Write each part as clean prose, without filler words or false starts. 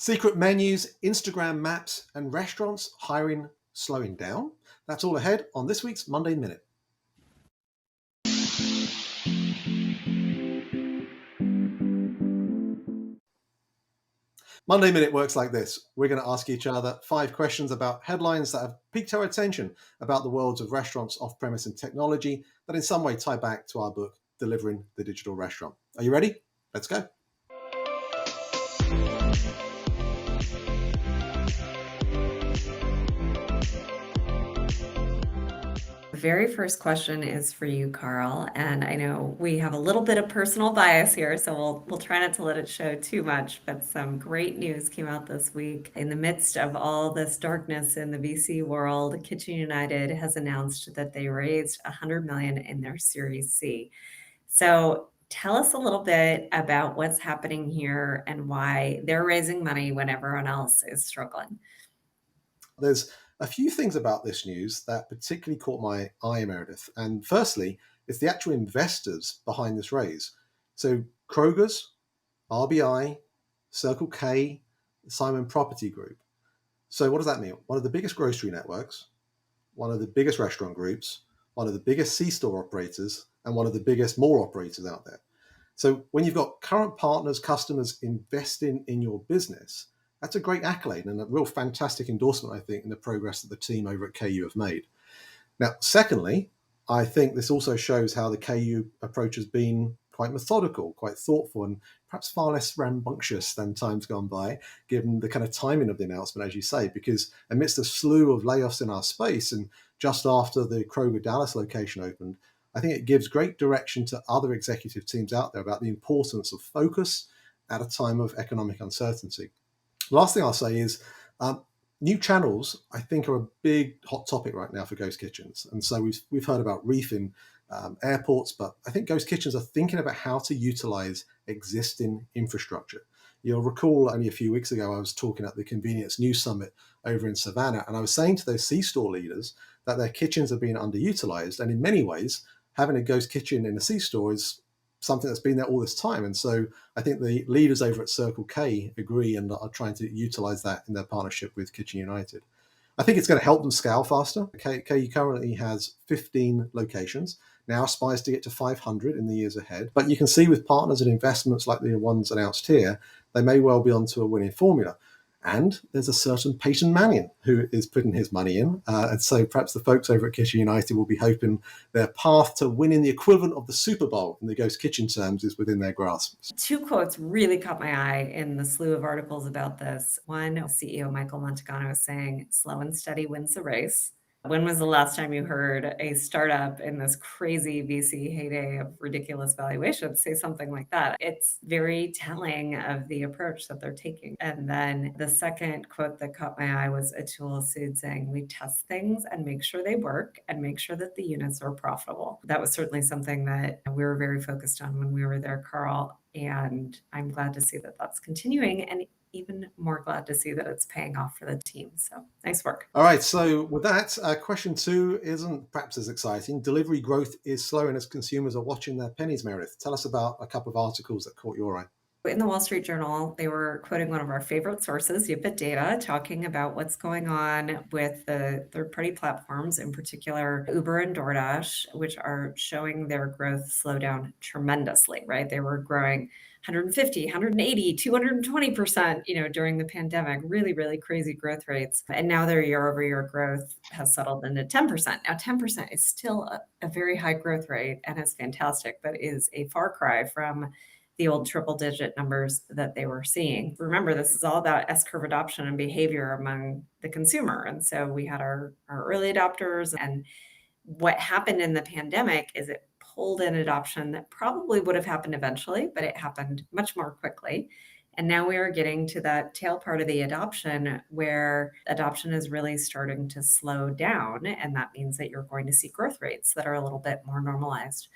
Secret menus, Instagram maps, and restaurants hiring slowing down. That's all ahead on this week's Monday Minute. Monday Minute works like this. We're going to ask each other 5 questions about headlines that have piqued our attention about the worlds of restaurants, off-premise, and technology that in some way tie back to our book, Delivering the Digital Restaurant. Are you ready? Let's go. The very first question is for you, Carl, and I know we have a little bit of personal bias here, so we'll try not to let it show too much, but some great news came out this week. In the midst of all this darkness in the VC world, Kitchen United has announced that they raised $100 million in their Series C. So tell us a little bit about what's happening here and why they're raising money when everyone else is struggling. There's a few things about this news that particularly caught my eye, Meredith. And firstly, it's the actual investors behind this raise. So Kroger's, RBI, Circle K, Simon Property Group. So what does that mean? One of the biggest grocery networks, one of the biggest restaurant groups, one of the biggest C-store operators, and one of the biggest mall operators out there. So when you've got current partners, customers investing in your business, that's a great accolade and a real fantastic endorsement, I think, in the progress that the team over at KU have made. Now, secondly, I think this also shows how the KU approach has been quite methodical, quite thoughtful, and perhaps far less rambunctious than times gone by, given the kind of timing of the announcement, as you say, because amidst a slew of layoffs in our space and just after the Kroger Dallas location opened, I think it gives great direction to other executive teams out there about the importance of focus at a time of economic uncertainty. Last thing I'll say is new channels, I think, are a big hot topic right now for ghost kitchens. And so we've heard about Reef in airports, but I think ghost kitchens are thinking about how to utilize existing infrastructure. You'll recall only a few weeks ago, I was talking at the Convenience News Summit over in Savannah, and I was saying to those C-store leaders that their kitchens are being underutilized. And in many ways, having a ghost kitchen in a C-store is something that's been there all this time. And so I think the leaders over at Circle K agree and are trying to utilize that in their partnership with Kitchen United. I think it's going to help them scale faster. KU currently has 15 locations, now aspires to get to 500 in the years ahead. But you can see with partners and investments like the ones announced here, they may well be onto a winning formula. And there's a certain Peyton Manning who is putting his money in. And so perhaps the folks over at Kitchen United will be hoping their path to winning the equivalent of the Super Bowl in the ghost kitchen terms is within their grasp. 2 quotes really caught my eye in the slew of articles about this. One, CEO Michael Montagano was saying, slow and steady wins the race. When was the last time you heard a startup in this crazy VC heyday of ridiculous valuations say something like that? It's very telling of the approach that they're taking. And then the second quote that caught my eye was Atul Sood saying, we test things and make sure they work and make sure that the units are profitable. That was certainly something that we were very focused on when we were there, Carl. And I'm glad to see that that's continuing, and even more glad to see that it's paying off for the team. So nice work. All right. So with that, question 2 isn't perhaps as exciting. Delivery growth is slowing as consumers are watching their pennies, Meredith. Tell us about a couple of articles that caught your eye. In the Wall Street Journal, they were quoting one of our favorite sources, Yipit Data, talking about what's going on with the third-party platforms, in particular Uber and DoorDash, which are showing their growth slow down tremendously, right? They were growing 150, 180, 220%, during the pandemic, really, really crazy growth rates. And now their year-over-year growth has settled into 10%. Now, 10% is still a very high growth rate and is fantastic, but is a far cry from the old triple digit numbers that they were seeing. Remember, this is all about S-curve adoption and behavior among the consumer. And so we had our early adopters, and what happened in the pandemic is it pulled in adoption that probably would have happened eventually, but it happened much more quickly. And now we are getting to that tail part of the adoption where adoption is really starting to slow down. And that means that you're going to see growth rates that are a little bit more normalized.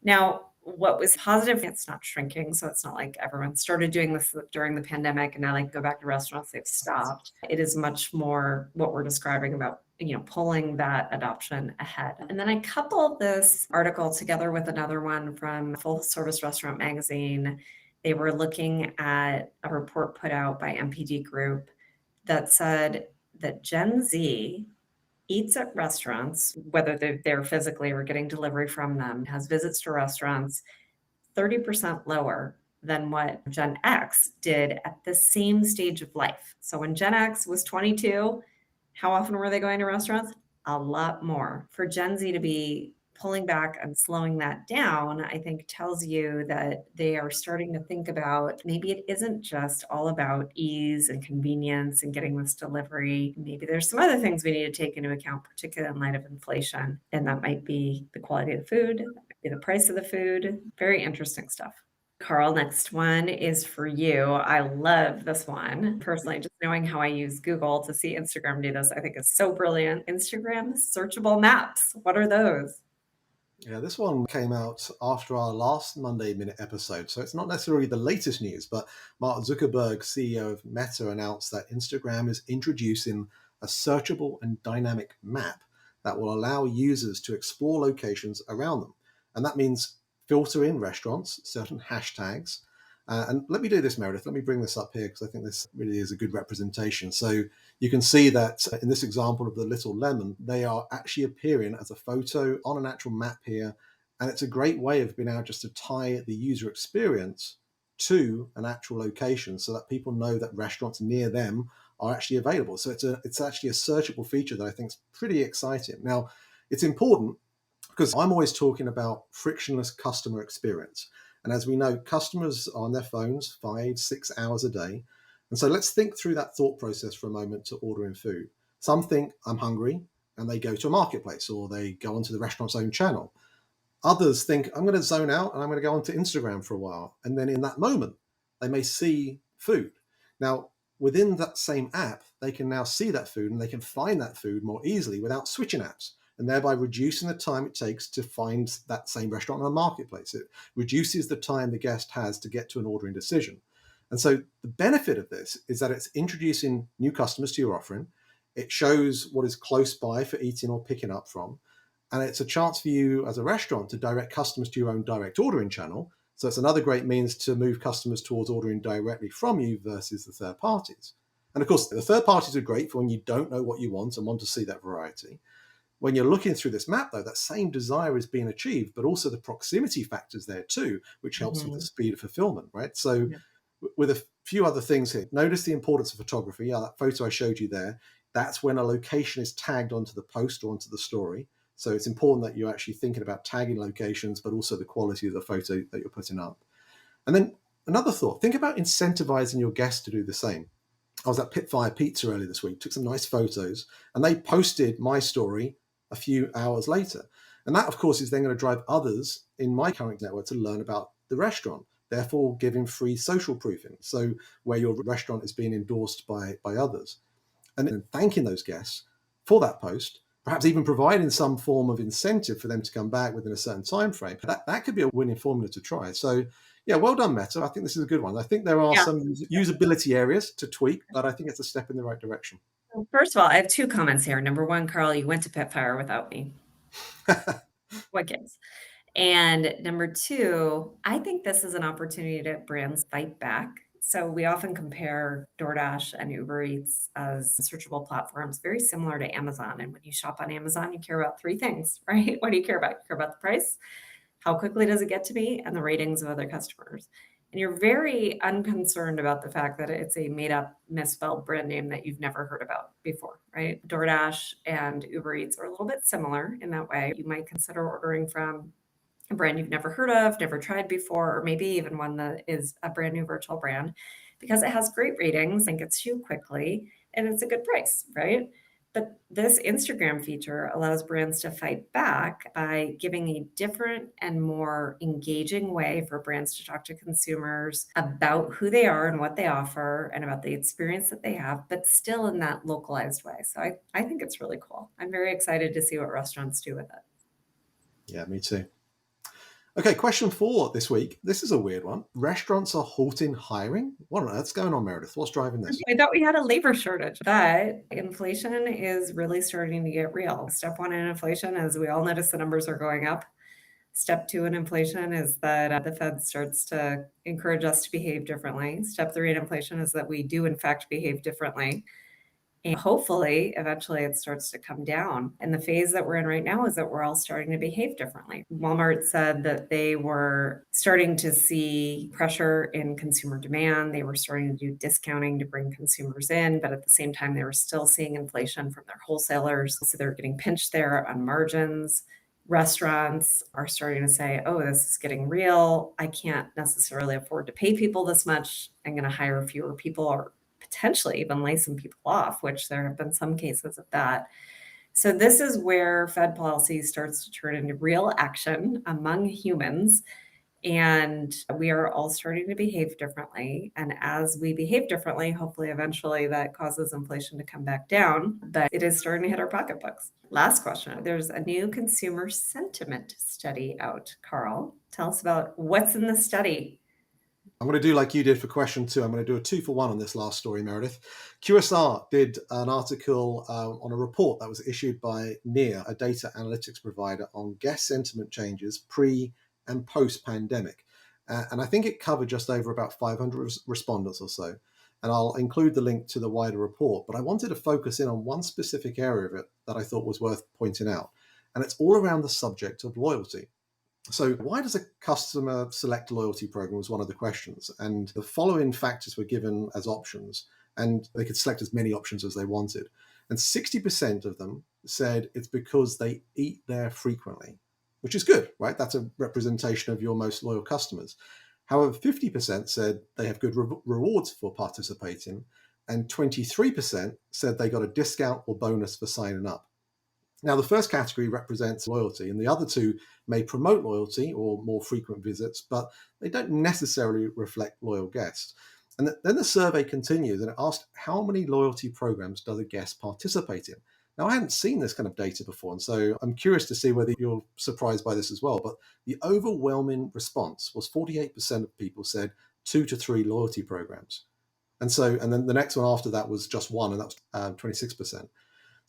Now, what was positive, it's not shrinking. So it's not like everyone started doing this during the pandemic and now like go back to restaurants, they've stopped. It is much more what we're describing about, pulling that adoption ahead. And then I coupled this article together with another one from Full Service Restaurant Magazine. They were looking at a report put out by MPD Group that said that Gen Z eats at restaurants, whether they're there physically or getting delivery from them, has visits to restaurants 30% lower than what Gen X did at the same stage of life. So when Gen X was 22, how often were they going to restaurants? A lot more. For Gen Z to be pulling back and slowing that down, I think tells you that they are starting to think about maybe it isn't just all about ease and convenience and getting this delivery. Maybe there's some other things we need to take into account, particularly in light of inflation. And that might be the quality of the food, that might be the price of the food. Very interesting stuff. Carl, next one is for you. I love this one. Personally, just knowing how I use Google to see Instagram do this, I think is so brilliant. Instagram searchable maps. What are those? Yeah, this one came out after our last Monday Minute episode, so it's not necessarily the latest news, but Mark Zuckerberg, CEO of Meta, announced that Instagram is introducing a searchable and dynamic map that will allow users to explore locations around them. And that means filter in restaurants, certain hashtags. And let me do this, Meredith. Let me bring this up here because I think this really is a good representation. So you can see that in this example of the little lemon, they are actually appearing as a photo on an actual map here. And it's a great way of being able just to tie the user experience to an actual location so that people know that restaurants near them are actually available. So it's actually a searchable feature that I think is pretty exciting. Now, it's important because I'm always talking about frictionless customer experience. And as we know, customers are on their phones 5-6 hours a day. And so let's think through that thought process for a moment to ordering food. Some think I'm hungry and they go to a marketplace or they go onto the restaurant's own channel. Others think I'm going to zone out and I'm going to go onto Instagram for a while. And then in that moment, they may see food. Now, within that same app, they can now see that food and they can find that food more easily without switching apps, and thereby reducing the time it takes to find that same restaurant on a marketplace. It reduces the time the guest has to get to an ordering decision. And so the benefit of this is that it's introducing new customers to your offering. It shows what is close by for eating or picking up from. And it's a chance for you as a restaurant to direct customers to your own direct ordering channel. So it's another great means to move customers towards ordering directly from you versus the third parties. And of course, the third parties are great for when you don't know what you want and want to see that variety. When you're looking through this map, though, that same desire is being achieved, but also the proximity factors there too, which helps with the speed of fulfillment, right? So with a few other things here, notice the importance of photography. Yeah, that photo I showed you there, that's when a location is tagged onto the post or onto the story. So it's important that you're actually thinking about tagging locations, but also the quality of the photo that you're putting up. And then another thought, think about incentivizing your guests to do the same. I was at Pitfire Pizza earlier this week, took some nice photos, and they posted my story a few hours later. And that, of course, is then going to drive others in my current network to learn about the restaurant, therefore giving free social proofing. So where your restaurant is being endorsed by others. And then thanking those guests for that post, perhaps even providing some form of incentive for them to come back within a certain time frame. That could be a winning formula to try. So yeah, well done, Meta. I think this is a good one. I think there are Yeah. some usability areas to tweak, but I think it's a step in the right direction. Well, first of all, I have two comments here. Number one, Carl, you went to Pitfire without me. What gives? And number two, I think this is an opportunity to brands fight back. So we often compare DoorDash and Uber Eats as searchable platforms, very similar to Amazon. And when you shop on Amazon, you care about three things, right? What do you care about? You care about the price, how quickly does it get to me, and the ratings of other customers. And you're very unconcerned about the fact that it's a made up, misspelled brand name that you've never heard about before, right? DoorDash and Uber Eats are a little bit similar in that way. You might consider ordering from a brand you've never heard of, never tried before, or maybe even one that is a brand new virtual brand because it has great ratings and gets to you quickly and it's a good price, right? But this Instagram feature allows brands to fight back by giving a different and more engaging way for brands to talk to consumers about who they are and what they offer and about the experience that they have, but still in that localized way. So I think it's really cool. I'm very excited to see what restaurants do with it. Yeah, me too. Okay, question 4 this week. This is a weird one. Restaurants are halting hiring. What on earth's going on, Meredith? What's driving this? I thought we had a labor shortage, but inflation is really starting to get real. Step one in inflation is we all notice the numbers are going up. Step 2 in inflation is that the Fed starts to encourage us to behave differently. Step 3 in inflation is that we do, in fact, behave differently. And hopefully, eventually, it starts to come down. And the phase that we're in right now is that we're all starting to behave differently. Walmart said that they were starting to see pressure in consumer demand. They were starting to do discounting to bring consumers in, but at the same time, they were still seeing inflation from their wholesalers. So they're getting pinched there on margins. Restaurants are starting to say, oh, this is getting real. I can't necessarily afford to pay people this much. I'm going to hire fewer people or potentially even lay some people off, which there have been some cases of that. So this is where Fed policy starts to turn into real action among humans. And we are all starting to behave differently. And as we behave differently, hopefully eventually that causes inflation to come back down. But it is starting to hit our pocketbooks. Last question. There's a new consumer sentiment study out. Carl, tell us about what's in the study. I'm going to do like you did for question 2. I'm going to do a 2-for-1 on this last story, Meredith. QSR did an article on a report that was issued by NEAR, a data analytics provider, on guest sentiment changes pre and post pandemic. And I think it covered just over about 500 respondents or so. And I'll include the link to the wider report. But I wanted to focus in on one specific area of it that I thought was worth pointing out. And it's all around the subject of loyalty. So why does a customer select a loyalty program was one of the questions. And the following factors were given as options, and they could select as many options as they wanted. And 60% of them said it's because they eat there frequently, which is good, right? That's a representation of your most loyal customers. However, 50% said they have good rewards for participating, and 23% said they got a discount or bonus for signing up. Now, the first category represents loyalty, and the other two may promote loyalty or more frequent visits, but they don't necessarily reflect loyal guests. And then the survey continues, and it asked, how many loyalty programs does a guest participate in? Now, I hadn't seen this kind of data before, and so I'm curious to see whether you're surprised by this as well. But the overwhelming response was 48% of people said 2 to 3 loyalty programs. And then the next one after that was just one, and that was 26%.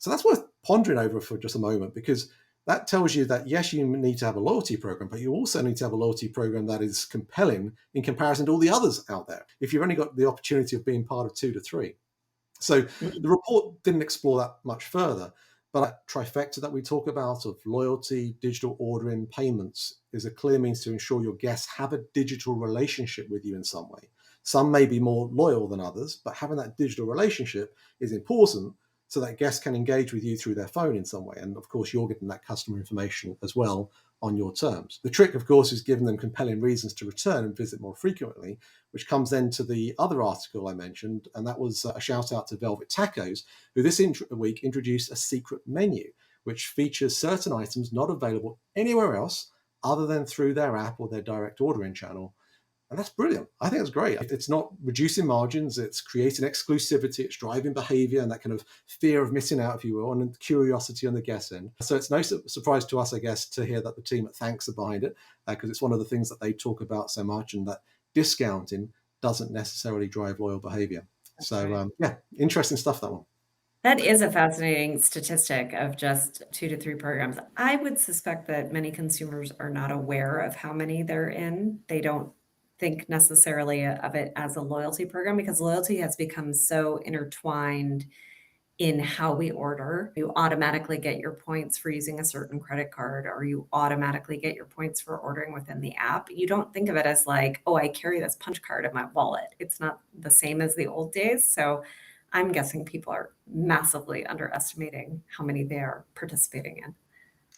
So that's worth pondering over for just a moment, because that tells you that, yes, you need to have a loyalty program, but you also need to have a loyalty program that is compelling in comparison to all the others out there, if you've only got the opportunity of being part of 2 to 3. So the report didn't explore that much further, but that trifecta that we talk about of loyalty, digital ordering, payments is a clear means to ensure your guests have a digital relationship with you in some way. Some may be more loyal than others, but having that digital relationship is important, so that guests can engage with you through their phone in some way. And of course, you're getting that customer information as well on your terms. The trick, of course, is giving them compelling reasons to return and visit more frequently, which comes then to the other article I mentioned, and that was a shout out to Velvet Tacos, who this week introduced a secret menu, which features certain items not available anywhere else other than through their app or their direct ordering channel. And that's brilliant. I think it's great. It's not reducing margins, it's creating exclusivity, it's driving behavior and that kind of fear of missing out, if you will, and curiosity on the guest end. So it's no surprise to us, I guess, to hear that the team at Thanks are behind it, because it's one of the things that they talk about so much, and that discounting doesn't necessarily drive loyal behavior. So, yeah, interesting stuff, that one. That is a fascinating statistic of just 2 to 3 programs. I would suspect that many consumers are not aware of how many they're in. They don't think necessarily of it as a loyalty program, because loyalty has become so intertwined in how we order. You automatically get your points for using a certain credit card, or you automatically get your points for ordering within the app. You don't think of it as like, oh, I carry this punch card in my wallet. It's not the same as the old days. So I'm guessing people are massively underestimating how many they are participating in.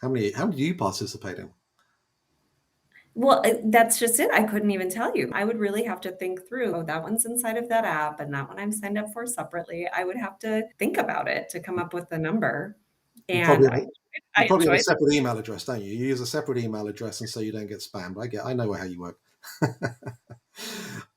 How many do you participate in? Well, that's just it. I couldn't even tell you. I would really have to think through, oh, that one's inside of that app and that one I'm signed up for separately. I would have to think about it to come up with the number. You And probably I, have, I you probably have a enjoyed it. separate email address, don't you? You use a separate email address, and so you don't get spammed. I know how you work.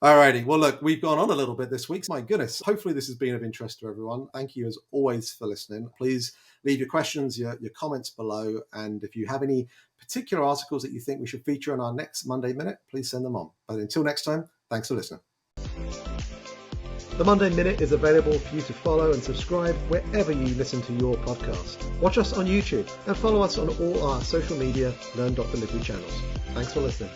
All righty. Well, look, we've gone on a little bit this week. My goodness. Hopefully this has been of interest to everyone. Thank you as always for listening. Please leave your questions, your comments below. And if you have any particular articles that you think we should feature on our next Monday Minute, please send them on. But until next time, thanks for listening. The Monday Minute is available for you to follow and subscribe wherever you listen to your podcast. Watch us on YouTube and follow us on all our social media Learn.Delivery channels. Thanks for listening.